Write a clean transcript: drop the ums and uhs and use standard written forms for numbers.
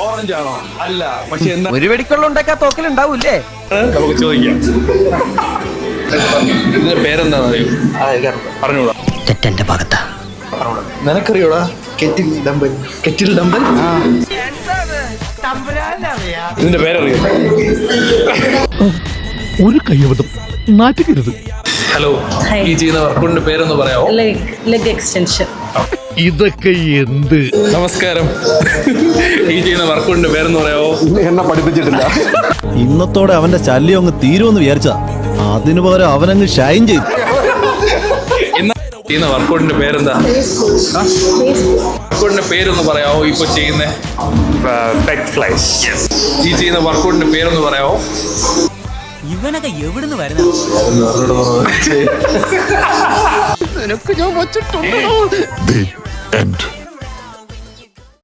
Orange ആണോ? അല്ല. പക്ഷെ എന്താ ഒരു വെടിക്കുള്ള ഉണ്ടാക്കാൻ തോക്കലുണ്ടാവൂല്ലേ? നമുക്ക് ചോദിക്കാം. ഇതിന്റെ പേരെന്താന്ന് അറിയോ? പറഞ്ഞോളാ. തെറ്റെന്റെ ഭാഗത്താ. നിനക്കറിയോടാ? Kettle dumbbell. Kettle dumbbell. ഇതിന്റെ പേരറിയോ? ഒരു കയ്യബദ്ധം നാറ്റിക്കരുത്. ഹലോ, ഈ ചെയ്യുന്ന വർക്കൗട്ടിന്റെ പേരൊന്ന് പറയാമോ? Leg extension. ഇതൊക്കെ എന്ത്? നമസ്കാരം. ഈ ചെയ്യുന്ന വർക്കൗട്ടിന്റെ പേരെന്ന് പറയാമോ? എന്നെ പഠിപ്പിച്ചിട്ടില്ല. ഇന്നത്തോടെ അവന്റെ ശല്യം അങ്ങ് തീരുമെന്ന് വിചാരിച്ചാ, അതിനു പകരം അവനങ്ങ് ഷൈൻ ചെയ്തു. ചെയ്യുന്ന വർക്കൗട്ടിന്റെ പേരെന്താ? വർക്കൗട്ടിന്റെ പേരൊന്ന് പറയാമോ? ഇപ്പൊ ചെയ്യുന്ന ഈ ചെയ്യുന്ന വർക്കൗട്ടിന്റെ പേരൊന്ന് പറയാമോ? ഇവനൊക്കെ എവിടുന്ന് വരുന്ന നിനക്ക് ഞാൻ വച്ചിട്ടുണ്ടോ?